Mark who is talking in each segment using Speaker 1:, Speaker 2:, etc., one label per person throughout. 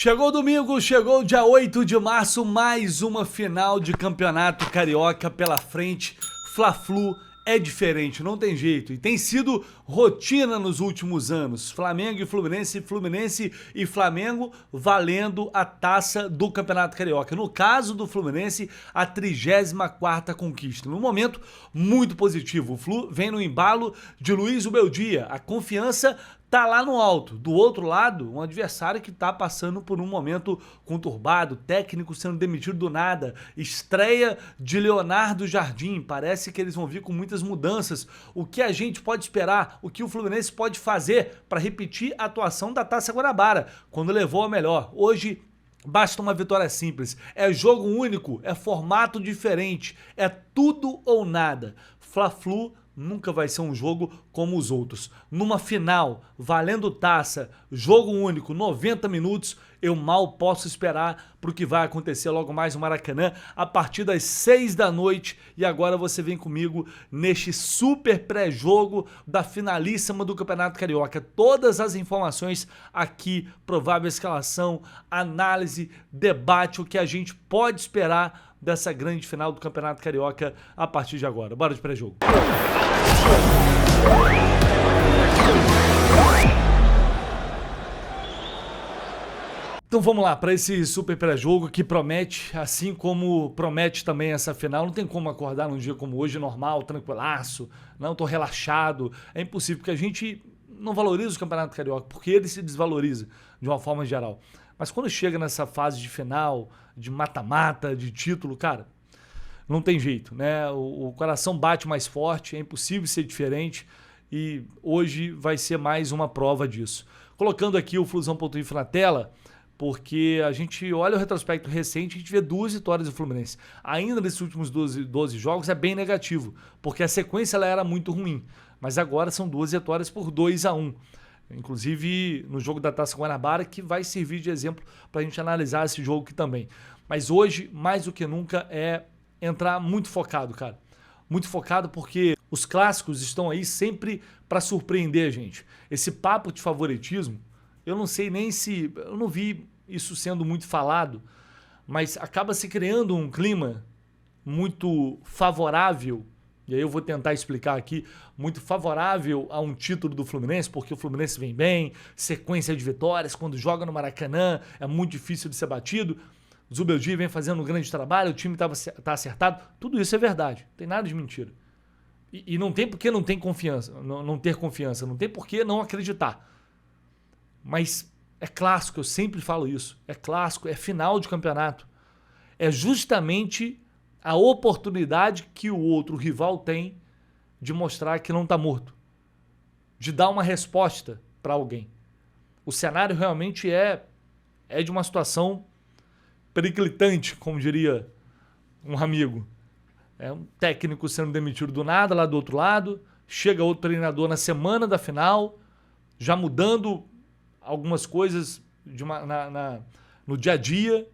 Speaker 1: Chegou domingo, chegou dia 8 de março, mais uma final de campeonato carioca pela frente. Fla-Flu é diferente, não tem jeito. E tem sido rotina nos últimos anos. Flamengo e Fluminense, Fluminense e Flamengo valendo a taça do Campeonato Carioca. No caso do Fluminense, a 34ª conquista. Num momento muito positivo. O Flu vem no embalo de Luiz Ubeldia. A confiança tá lá no alto. Do outro lado, um adversário que tá passando por um momento conturbado, técnico sendo demitido do nada, estreia de Leonardo Jardim, parece que eles vão vir com muitas mudanças. O que a gente pode esperar? O que o Fluminense pode fazer para repetir a atuação da Taça Guanabara, quando levou a melhor? Hoje basta uma vitória simples, é jogo único, é formato diferente, é tudo ou nada. Fla-Flu nunca vai ser um jogo como os outros. Numa final, valendo taça, jogo único, 90 minutos, eu mal posso esperar para o que vai acontecer logo mais no Maracanã, a partir das 6 da noite. E agora você vem comigo neste super pré-jogo da finalíssima do Campeonato Carioca. Todas as informações aqui, provável escalação, análise, debate, o que a gente pode esperar dessa grande final do Campeonato Carioca a partir de agora. Bora de pré-jogo. Então vamos lá, para esse super pré-jogo que promete, assim como promete também essa final. Não tem como acordar num dia como hoje, normal, tranquilaço, não, tô relaxado. É impossível, porque a gente não valoriza o Campeonato Carioca, porque ele se desvaloriza de uma forma geral. Mas quando chega nessa fase de final, de mata-mata, de título, cara, não tem jeito, né? O coração bate mais forte, é impossível ser diferente e hoje vai ser mais uma prova disso. Colocando aqui o Flusão.info na tela, porque a gente olha o retrospecto recente e a gente vê 2 vitórias do Fluminense. Ainda nesses últimos 12 jogos é bem negativo, porque a sequência ela era muito ruim, mas agora são 2 vitórias por 2-1. Inclusive no jogo da Taça Guanabara, que vai servir de exemplo para a gente analisar esse jogo aqui também. Mas hoje, mais do que nunca, é entrar muito focado, cara. Muito focado porque os clássicos estão aí sempre para surpreender a gente. Esse papo de favoritismo, eu não sei nem se... Eu não vi isso sendo muito falado, mas acaba se criando um clima muito favorável, e aí eu vou tentar explicar aqui, muito favorável a um título do Fluminense, porque o Fluminense vem bem, sequência de vitórias, quando joga no Maracanã é muito difícil de ser batido. O Zubeldia vem fazendo um grande trabalho, o time tá acertado. Tudo isso é verdade, não tem nada de mentira. E não tem por que não ter confiança, não ter confiança, não tem por que não acreditar. Mas é clássico, eu sempre falo isso, é clássico, é final de campeonato. É justamente a oportunidade que o outro rival tem de mostrar que não está morto, de dar uma resposta para alguém. O cenário realmente é de uma situação periclitante, como diria um amigo. É um técnico sendo demitido do nada lá do outro lado, chega outro treinador na semana da final, já mudando algumas coisas no dia a dia,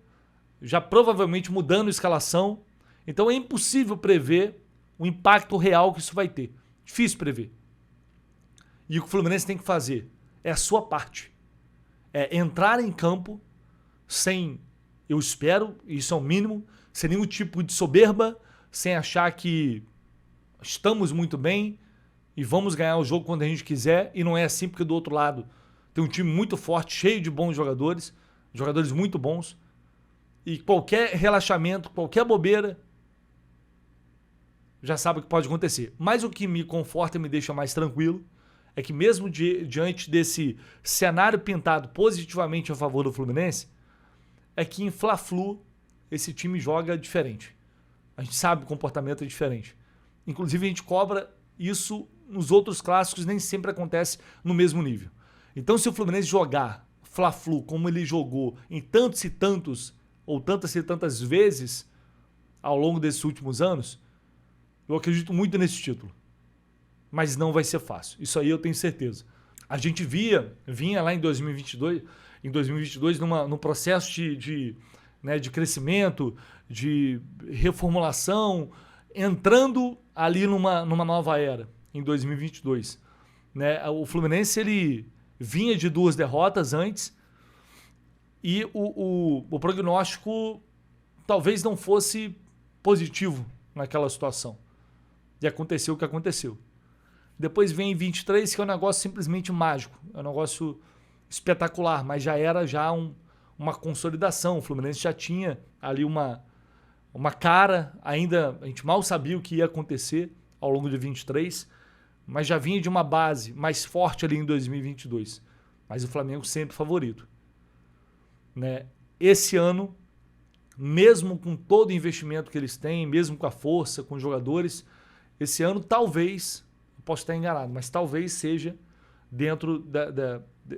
Speaker 1: já provavelmente mudando a escalação. Então é impossível prever o impacto real que isso vai ter. Difícil prever. E o que o Fluminense tem que fazer é a sua parte. É entrar em campo sem, eu espero, isso é o mínimo, sem nenhum tipo de soberba, sem achar que estamos muito bem e vamos ganhar o jogo quando a gente quiser. E não é assim, porque do outro lado tem um time muito forte, cheio de bons jogadores muito bons. E qualquer relaxamento, qualquer bobeira, já sabe o que pode acontecer. Mas o que me conforta e me deixa mais tranquilo é que mesmo diante desse cenário pintado positivamente a favor do Fluminense, é que em Fla-Flu esse time joga diferente. A gente sabe que o comportamento é diferente. Inclusive a gente cobra isso nos outros clássicos, nem sempre acontece no mesmo nível. Então se o Fluminense jogar Fla-Flu como ele jogou em tantos e tantos, ou tantas e tantas vezes ao longo desses últimos anos, eu acredito muito nesse título. Mas não vai ser fácil. Isso aí eu tenho certeza. A gente vinha lá em 2022 num processo de crescimento, de reformulação, entrando ali numa nova era, em 2022. Né? O Fluminense ele vinha de 2 derrotas antes E o prognóstico talvez não fosse positivo naquela situação. E aconteceu o que aconteceu. Depois vem 23, que é um negócio simplesmente mágico. É um negócio espetacular, mas já era uma consolidação. O Fluminense já tinha ali uma cara, ainda a gente mal sabia o que ia acontecer ao longo de 23, mas já vinha de uma base mais forte ali em 2022. Mas o Flamengo sempre favorito. Né? Esse ano, mesmo com todo o investimento que eles têm, mesmo com a força, com os jogadores, esse ano talvez, posso estar enganado, mas talvez seja dentro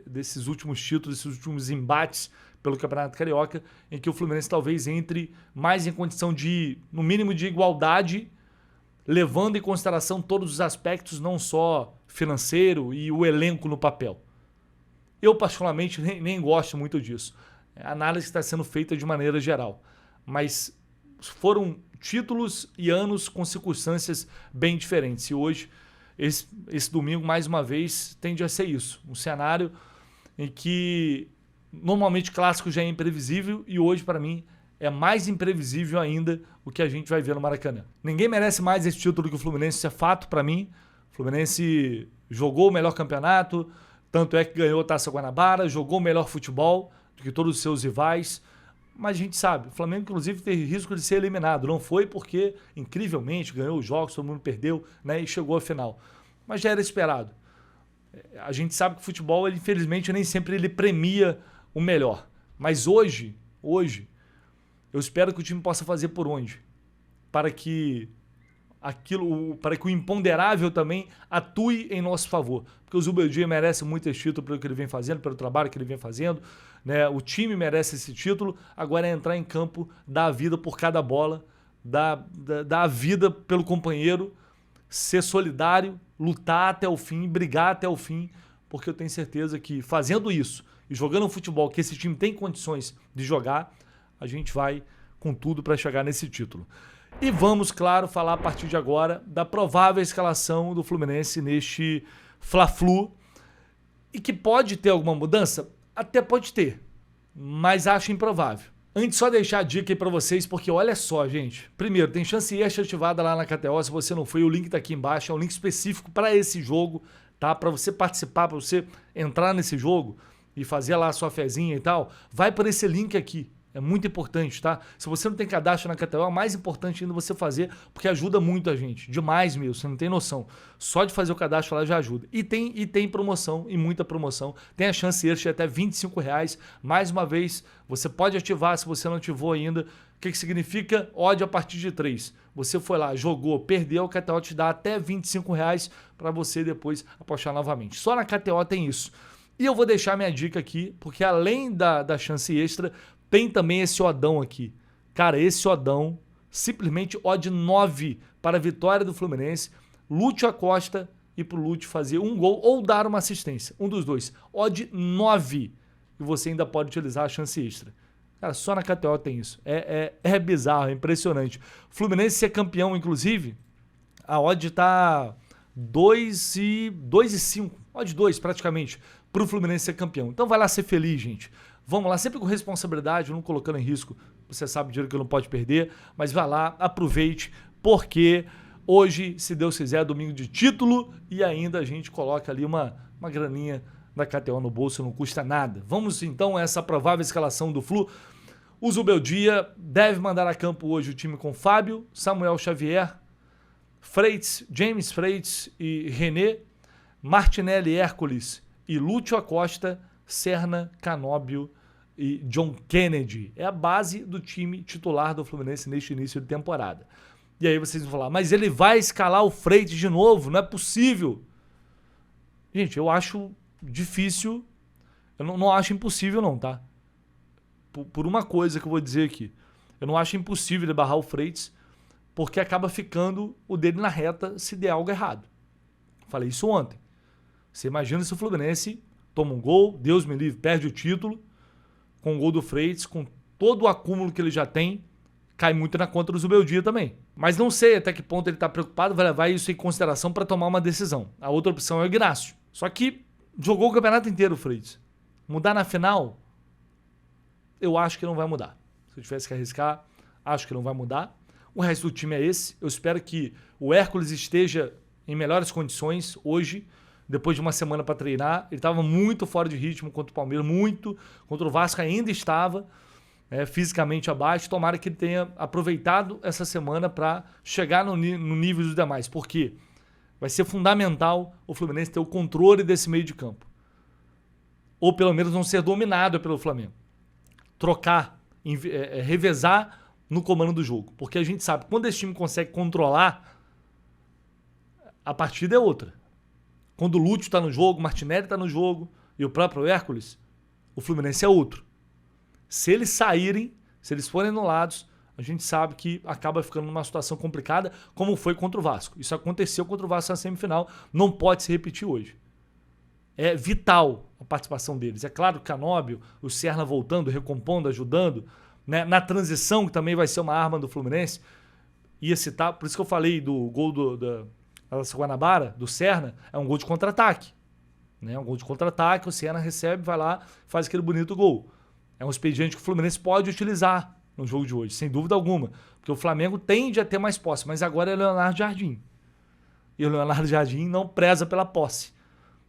Speaker 1: desses últimos títulos, desses últimos embates pelo Campeonato Carioca, em que o Fluminense talvez entre mais em condição de, no mínimo, de igualdade, levando em consideração todos os aspectos, não só financeiro e o elenco no papel. Eu, particularmente, nem gosto muito disso. A análise está sendo feita de maneira geral. Mas foram títulos e anos com circunstâncias bem diferentes. E hoje, esse domingo, mais uma vez, tende a ser isso. Um cenário em que normalmente clássico já é imprevisível e hoje, para mim, é mais imprevisível ainda o que a gente vai ver no Maracanã. Ninguém merece mais esse título que o Fluminense, isso é fato para mim. O Fluminense jogou o melhor campeonato, tanto é que ganhou a Taça Guanabara, jogou o melhor futebol do que todos os seus rivais. Mas a gente sabe, o Flamengo, inclusive, teve risco de ser eliminado. Não foi porque, incrivelmente, ganhou os jogos, todo mundo perdeu, né, e chegou à final. Mas já era esperado. A gente sabe que o futebol, ele, infelizmente, nem sempre ele premia o melhor. Mas hoje, eu espero que o time possa fazer por onde? Para que o imponderável também atue em nosso favor. Porque o Zubeldia merece muito esse título pelo que ele vem fazendo, pelo trabalho que ele vem fazendo. Né? O time merece esse título. Agora é entrar em campo, dar a vida por cada bola, dar a vida pelo companheiro, ser solidário, lutar até o fim, brigar até o fim, porque eu tenho certeza que fazendo isso e jogando um futebol que esse time tem condições de jogar, a gente vai com tudo para chegar nesse título. E vamos, claro, falar a partir de agora da provável escalação do Fluminense neste Fla-Flu. E que pode ter alguma mudança? Até pode ter, mas acho improvável. Antes, só deixar a dica aí para vocês, porque olha só, gente. Primeiro, tem chance extra ativada lá na KTO. Se você não foi, o link tá aqui embaixo. É um link específico para esse jogo, tá? Para você participar, para você entrar nesse jogo e fazer lá a sua fezinha e tal. Vai por esse link aqui. É muito importante, tá? Se você não tem cadastro na KTO, é mais importante ainda você fazer, porque ajuda muito a gente. Demais mesmo, você não tem noção. Só de fazer o cadastro lá já ajuda. E tem promoção, e muita promoção. Tem a chance extra de até R$25. Mais uma vez, você pode ativar se você não ativou ainda. O que significa? Odd a partir de 3. Você foi lá, jogou, perdeu, o KTO te dá até R$25 para você depois apostar novamente. Só na KTO tem isso. E eu vou deixar minha dica aqui, porque além da chance extra, tem também esse oddão aqui. Cara, esse oddão, simplesmente odd 9 para a vitória do Fluminense. Lúcio Acosta e pro Lúcio fazer um gol ou dar uma assistência. Um dos dois. Odd 9. E você ainda pode utilizar a chance extra. Cara, só na KTO tem isso. É bizarro, é impressionante. Fluminense ser campeão, inclusive, a odd tá 2,5. Odd 2, praticamente, pro Fluminense ser campeão. Então vai lá ser feliz, gente. Vamos lá, sempre com responsabilidade, não colocando em risco. Você sabe o dinheiro que não pode perder, mas vai lá, aproveite, porque hoje, se Deus quiser, é domingo de título e ainda a gente coloca ali uma graninha da KTO no bolso, não custa nada. Vamos então a essa provável escalação do Flu. O Zubeldia deve mandar a campo hoje o time com Fábio, Samuel Xavier, Freitas, James Freitas e René, Martinelli, Hércules e Lúcio Acosta, Serna, Canóbio e John Kennedy. É a base do time titular do Fluminense neste início de temporada. E aí vocês vão falar, mas ele vai escalar o Freitas de novo? Não é possível. Gente, eu acho difícil, eu não acho impossível não, tá? Por uma coisa que eu vou dizer aqui. Eu não acho impossível ele barrar o Freitas, porque acaba ficando o dele na reta se der algo errado. Falei isso ontem. Você imagina se o Fluminense toma um gol, Deus me livre, perde o título, com o gol do Freitas, com todo o acúmulo que ele já tem, cai muito na conta do Zubeldia também. Mas não sei até que ponto ele está preocupado, vai levar isso em consideração para tomar uma decisão. A outra opção é o Ignacio. Só que jogou o campeonato inteiro o Freitas. Mudar na final, eu acho que não vai mudar. Se eu tivesse que arriscar, acho que não vai mudar. O resto do time é esse. Eu espero que o Hércules esteja em melhores condições hoje, depois de uma semana para treinar. Ele estava muito fora de ritmo contra o Palmeiras, muito. Contra o Vasco ainda estava fisicamente abaixo. Tomara que ele tenha aproveitado essa semana para chegar no nível dos demais. Porque vai ser fundamental o Fluminense ter o controle desse meio de campo. Ou pelo menos não ser dominado pelo Flamengo. Trocar, revezar no comando do jogo. Porque a gente sabe que quando esse time consegue controlar, a partida é outra. Quando o Lúcio está no jogo, o Martinelli está no jogo e o próprio Hércules, o Fluminense é outro. Se eles saírem, se eles forem anulados, a gente sabe que acaba ficando numa situação complicada, como foi contra o Vasco. Isso aconteceu contra o Vasco na semifinal, não pode se repetir hoje. É vital a participação deles. É claro que o Canóbio, o Serna voltando, recompondo, ajudando, né? Na transição, que também vai ser uma arma do Fluminense, ia citar, por isso que eu falei do gol da Guanabara, do Serna, é um gol de contra-ataque. Né? Um gol de contra-ataque, o Serna recebe, vai lá, faz aquele bonito gol. É um expediente que o Fluminense pode utilizar no jogo de hoje, sem dúvida alguma. Porque o Flamengo tende a ter mais posse, mas agora é Leonardo Jardim. E o Leonardo Jardim não preza pela posse.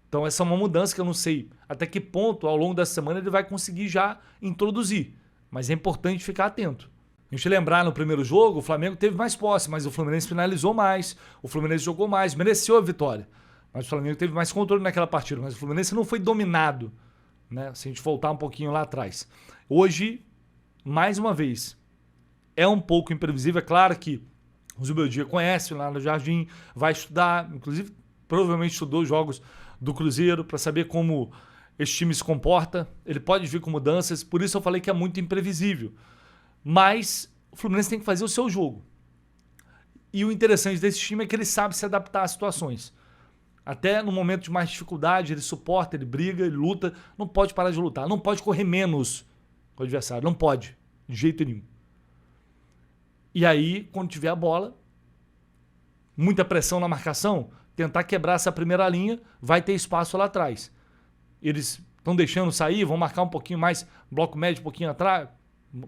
Speaker 1: Então essa é uma mudança que eu não sei até que ponto, ao longo da semana, ele vai conseguir já introduzir. Mas é importante ficar atento. A gente lembrar, no primeiro jogo, o Flamengo teve mais posse, mas o Fluminense finalizou mais, o Fluminense jogou mais, mereceu a vitória. Mas o Flamengo teve mais controle naquela partida, mas o Fluminense não foi dominado, né? Se a gente voltar um pouquinho lá atrás. Hoje, mais uma vez, é um pouco imprevisível. É claro que o Zubeldia conhece lá no Jardim, vai estudar, inclusive provavelmente estudou os jogos do Cruzeiro para saber como esse time se comporta. Ele pode vir com mudanças, por isso eu falei que é muito imprevisível. Mas o Fluminense tem que fazer o seu jogo. E o interessante desse time é que ele sabe se adaptar às situações. Até no momento de mais dificuldade, ele suporta, ele briga, ele luta. Não pode parar de lutar. Não pode correr menos com o adversário. Não pode. De jeito nenhum. E aí, quando tiver a bola, muita pressão na marcação, tentar quebrar essa primeira linha, vai ter espaço lá atrás. Eles estão deixando sair, vão marcar um pouquinho mais, bloco médio um pouquinho atrás.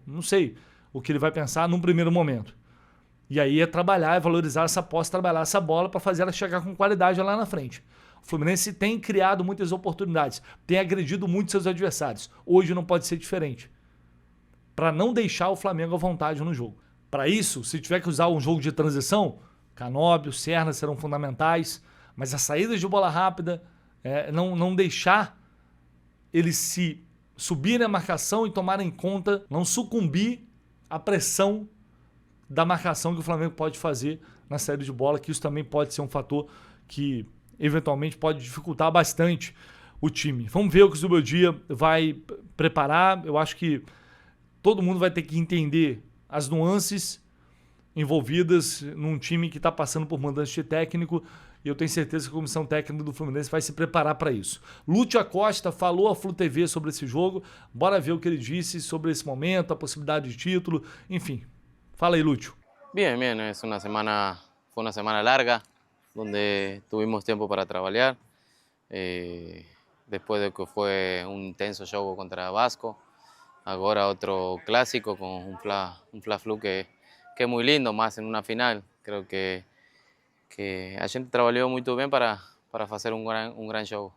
Speaker 1: Não sei o que ele vai pensar num primeiro momento. E aí é trabalhar, é valorizar essa posse, trabalhar essa bola para fazer ela chegar com qualidade lá na frente. O Fluminense tem criado muitas oportunidades, tem agredido muito seus adversários. Hoje não pode ser diferente. Para não deixar o Flamengo à vontade no jogo. Para isso, se tiver que usar um jogo de transição, Canóbio, Serna serão fundamentais, mas a saída de bola rápida, não deixar eles se subirem a marcação e tomarem conta, não sucumbir à pressão da marcação que o Flamengo pode fazer na saída de bola, que isso também pode ser um fator que eventualmente pode dificultar bastante o time. Vamos ver o que o Zubeldia vai preparar. Eu acho que todo mundo vai ter que entender as nuances envolvidas num time que está passando por mudança de técnico, e eu tenho certeza que a comissão técnica do Fluminense vai se preparar para isso. Lúcio Acosta falou à Flu TV sobre esse jogo, bora ver o que ele disse sobre esse momento, a possibilidade de título, enfim. Fala aí, Lúcio.
Speaker 2: Bien, bien, fue una semana larga, donde tuvimos tiempo para trabajar, después de que fue un intenso juego contra Vasco, ahora otro clásico con un Fla-Flu que es muy lindo, más en una final. Creo que a gente trabalhou muito bem para fazer um grande jogo.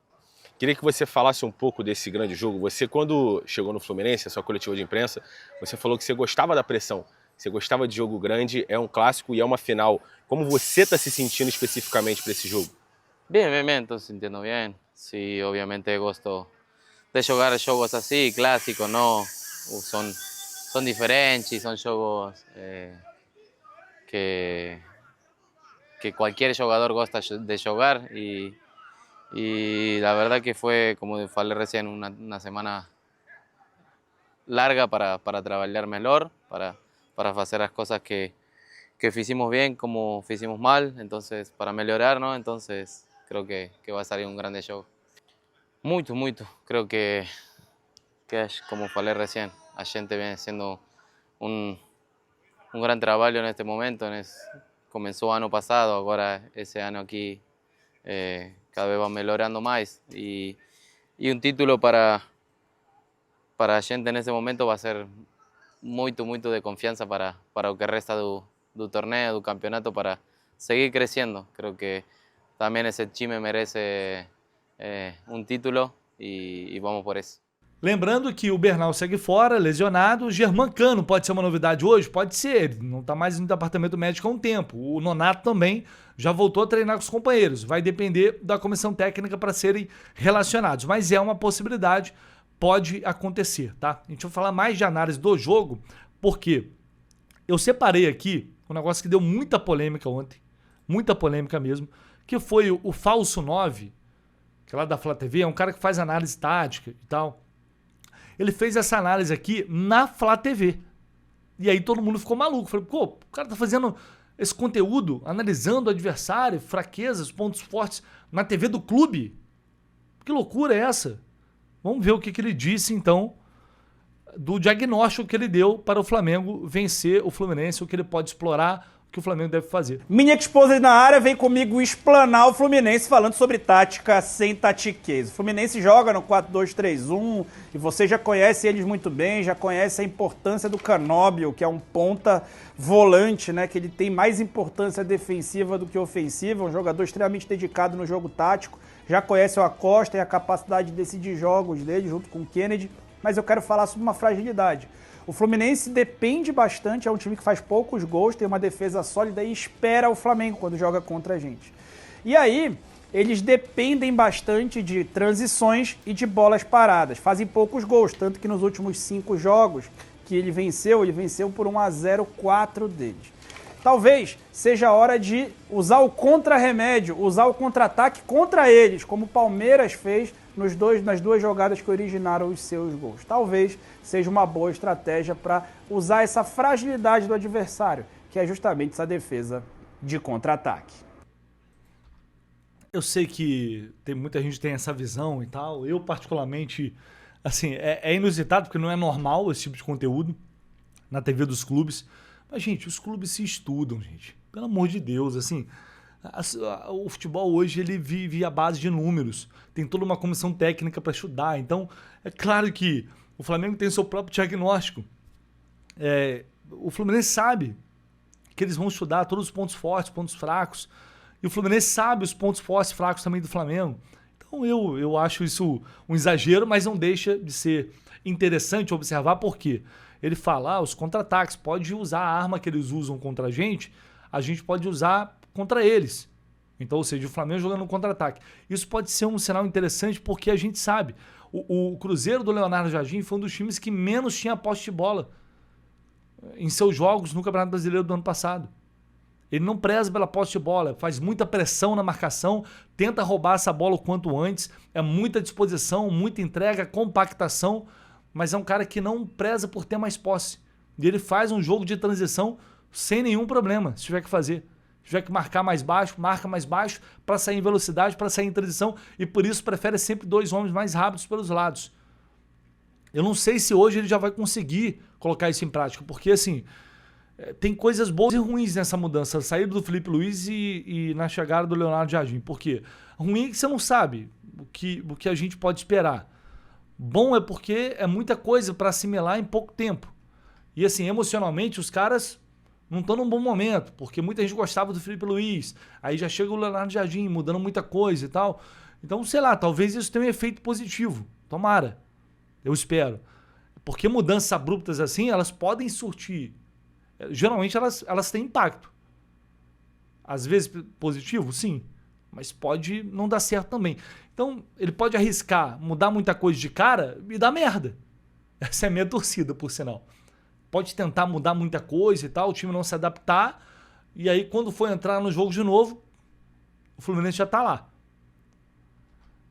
Speaker 3: Queria que você falasse um pouco desse grande jogo. Você, quando chegou no Fluminense, a sua coletiva de imprensa, você falou que você gostava da pressão, você gostava de jogo grande, é um clássico e é uma final. Como você está se sentindo especificamente para esse jogo?
Speaker 2: Bien, estou se sentindo bem. Sí, obviamente gosto de jogar jogos assim, clássicos, não, são diferentes, são jogos que cualquier jugador gosta de jugar y la verdad que fue, como falei recién, una semana larga para trabajar mejor, para hacer las cosas que hicimos bien como hicimos mal, entonces para mejorar, ¿no? Entonces creo que va a salir un grande show. Muito, creo que como falei recién, a gente viene haciendo un gran trabajo en este momento, comenzó ano pasado, agora esse ano aqui cada vez va mejorando más y un título para para a gente nesse momento vai ser muito de confiança para o que resta do torneio, do campeonato, para seguir crescendo. Creo que também esse time merece um título e vamos por isso.
Speaker 1: Lembrando que o Bernal segue fora, lesionado. O Germancano pode ser uma novidade hoje? Pode ser, ele não está mais no departamento médico há um tempo. O Nonato também já voltou a treinar com os companheiros. Vai depender da comissão técnica para serem relacionados, mas é uma possibilidade, pode acontecer, tá? A gente vai falar mais de análise do jogo, porque eu separei aqui um negócio que deu muita polêmica ontem, muita polêmica mesmo, que foi o Falso 9, que é lá da Flá TV, é um cara que faz análise tática e tal. Ele fez essa análise aqui na Flá TV. E aí todo mundo ficou maluco. Falei, pô, o cara tá fazendo esse conteúdo, analisando o adversário, fraquezas, pontos fortes, na TV do clube? Que loucura é essa? Vamos ver o que ele disse, então, do diagnóstico que ele deu para o Flamengo vencer o Fluminense, o que ele pode explorar, que o Flamengo deve fazer.
Speaker 4: Minha esposa na área vem comigo explanar o Fluminense falando sobre tática sem tatiquez. O Fluminense joga no 4-2-3-1 e você já conhece eles muito bem, já conhece a importância do Canóbio, que é um ponta volante, né, que ele tem mais importância defensiva do que ofensiva, um jogador extremamente dedicado no jogo tático, já conhece o Acosta e a capacidade de decidir jogos dele junto com o Kennedy, mas eu quero falar sobre uma fragilidade. O Fluminense depende bastante, é um time que faz poucos gols, tem uma defesa sólida e espera o Flamengo quando joga contra a gente. E aí, eles dependem bastante de transições e de bolas paradas. Fazem poucos gols, tanto que nos últimos 5 jogos que ele venceu por 1-0, 4 deles. Talvez seja a hora de usar o contra-remédio, usar o contra-ataque contra eles, como o Palmeiras fez nas duas jogadas que originaram os seus gols. Talvez seja uma boa estratégia para usar essa fragilidade do adversário, que é justamente essa defesa de contra-ataque.
Speaker 1: Eu sei que muita gente tem essa visão e tal. Eu, particularmente, assim, é inusitado, porque não é normal esse tipo de conteúdo na TV dos clubes. Mas, gente, os clubes se estudam, gente. Pelo amor de Deus, assim, o futebol hoje ele vive à base de números. Tem toda uma comissão técnica para estudar. Então, é claro que o Flamengo tem seu próprio diagnóstico. O Fluminense sabe que eles vão estudar todos os pontos fortes, pontos fracos. E o Fluminense sabe os pontos fortes e fracos também do Flamengo. Então, eu acho isso um exagero, mas não deixa de ser interessante observar por quê. Ele fala, os contra-ataques, pode usar a arma que eles usam contra a gente pode usar contra eles. Então, ou seja, o Flamengo jogando no contra-ataque. Isso pode ser um sinal interessante porque a gente sabe. O Cruzeiro do Leonardo Jardim foi um dos times que menos tinha posse de bola em seus jogos no Campeonato Brasileiro do ano passado. Ele não preza pela posse de bola, faz muita pressão na marcação, tenta roubar essa bola o quanto antes, é muita disposição, muita entrega, compactação, mas é um cara que não preza por ter mais posse. E ele faz um jogo de transição sem nenhum problema, se tiver que fazer. Se tiver que marcar mais baixo, marca mais baixo para sair em velocidade, para sair em transição, e por isso prefere sempre 2 homens mais rápidos pelos lados. Eu não sei se hoje ele já vai conseguir colocar isso em prática, porque assim, tem coisas boas e ruins nessa mudança, a saída do Felipe Luiz e na chegada do Leonardo Jardim. Por quê? Ruim é que você não sabe o que a gente pode esperar. Bom é porque é muita coisa para assimilar em pouco tempo. E assim, emocionalmente, os caras não estão num bom momento, porque muita gente gostava do Felipe Luiz, aí já chega o Leonardo Jardim mudando muita coisa e tal. Então, sei lá, talvez isso tenha um efeito positivo. Tomara. Eu espero. Porque mudanças abruptas assim, elas podem surtir. Geralmente elas têm impacto. Às vezes positivo, sim. Mas pode não dar certo também. Então, ele pode arriscar mudar muita coisa de cara e dar merda. Essa é a minha torcida, por sinal. Pode tentar mudar muita coisa e tal, o time não se adaptar, e aí quando for entrar no jogo de novo, o Fluminense já tá lá.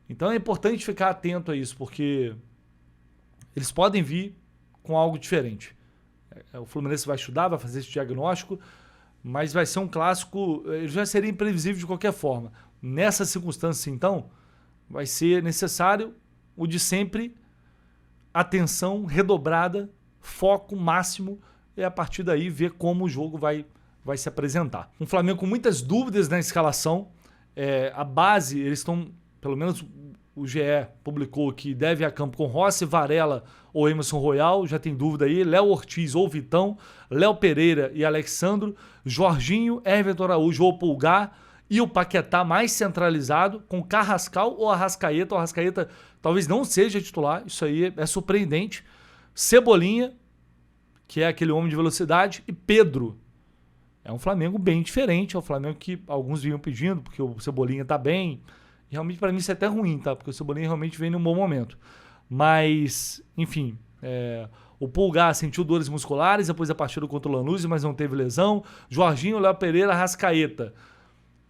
Speaker 1: Então é importante ficar atento a isso, porque eles podem vir com algo diferente. O Fluminense vai estudar, vai fazer esse diagnóstico, mas vai ser um clássico, ele já seria imprevisível de qualquer forma. Nessa circunstância, então, vai ser necessário o de sempre, atenção redobrada, foco máximo, e a partir daí ver como o jogo vai se apresentar. Um Flamengo com muitas dúvidas na escalação, a base, eles estão, pelo menos o GE publicou que deve ir a campo com Rossi, Varela ou Emerson Royal, já tem dúvida aí, Léo Ortiz ou Vitão, Léo Pereira e Alexandro, Jorginho, Everton Araújo ou Pulgar, e o Paquetá mais centralizado, com Carrascal ou Arrascaeta. O Arrascaeta talvez não seja titular, isso aí é surpreendente. Cebolinha, que é aquele homem de velocidade, e Pedro. É um Flamengo bem diferente, é um Flamengo que alguns vinham pedindo, porque o Cebolinha tá bem. E realmente para mim isso é até ruim, tá? Porque o Cebolinha realmente vem num bom momento. Mas, enfim, o Pulgar sentiu dores musculares depois da partida contra o Lanús, mas não teve lesão. Jorginho, Léo Pereira, Arrascaeta.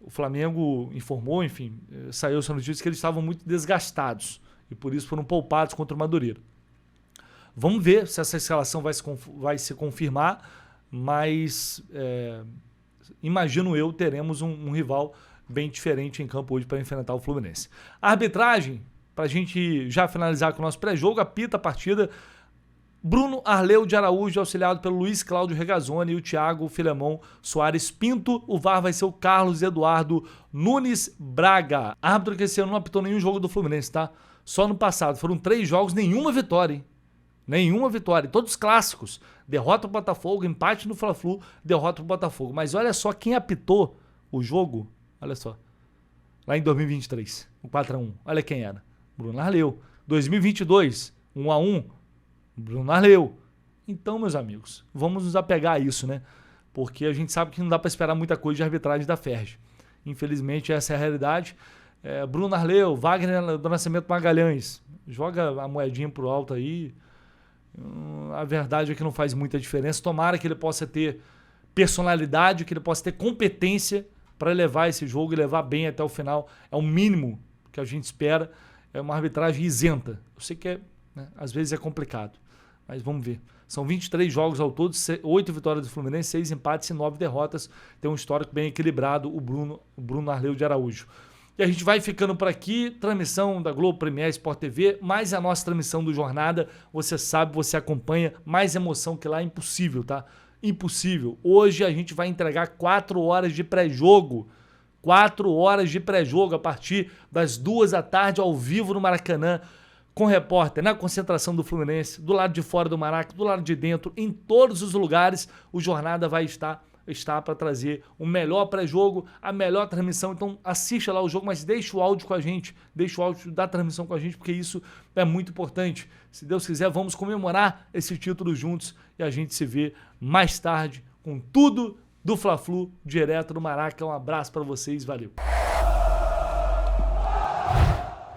Speaker 1: O Flamengo informou, enfim, saiu essa notícia que eles estavam muito desgastados e por isso foram poupados contra o Madureira. Vamos ver se essa escalação vai se confirmar, mas imagino eu, teremos um rival bem diferente em campo hoje para enfrentar o Fluminense. A arbitragem, para a gente já finalizar com o nosso pré-jogo, apita a partida Bruno Arleu de Araújo, auxiliado pelo Luiz Cláudio Regazzoni e o Thiago Filemon Soares Pinto. O VAR vai ser o Carlos Eduardo Nunes Braga. Árbitro que esse ano não apitou nenhum jogo do Fluminense, tá? Só no passado. Foram 3 jogos, nenhuma vitória, hein? Nenhuma vitória. Todos clássicos. Derrota pro Botafogo, empate no Fla-Flu, derrota pro Botafogo. Mas olha só quem apitou o jogo. Olha só. Lá em 2023, o 4-1. Olha quem era. Bruno Arleu. 2022, 1-1. Bruno Arleu. Então, meus amigos, vamos nos apegar a isso, né? Porque a gente sabe que não dá para esperar muita coisa de arbitragem da FERJ. Infelizmente, essa é a realidade. Bruno Arleu, Wagner do Nascimento Magalhães. Joga a moedinha pro alto aí. A verdade é que não faz muita diferença. Tomara que ele possa ter personalidade, que ele possa ter competência para levar esse jogo e levar bem até o final. É o mínimo que a gente espera. É uma arbitragem isenta. Eu sei que às vezes é complicado, mas vamos ver. São 23 jogos ao todo, 8 vitórias do Fluminense, 6 empates e 9 derrotas. Tem um histórico bem equilibrado o Bruno Arleu de Araújo. E a gente vai ficando por aqui, transmissão da Globo, Premier, Sport TV, mais a nossa transmissão do Jornada. Você sabe, você acompanha, mais emoção que lá é impossível, tá? Impossível. Hoje a gente vai entregar 4 horas de pré-jogo. 4 horas de pré-jogo a partir das 2 da tarde ao vivo no Maracanã, com repórter na concentração do Fluminense, do lado de fora do Maraca, do lado de dentro, em todos os lugares, o Jornada vai estar para trazer o melhor pré-jogo, a melhor transmissão. Então assista lá o jogo, mas deixa o áudio com a gente, deixa o áudio da transmissão com a gente, porque isso é muito importante. Se Deus quiser, vamos comemorar esse título juntos e a gente se vê mais tarde com tudo do Fla-Flu, direto do Maraca. Um abraço para vocês, valeu!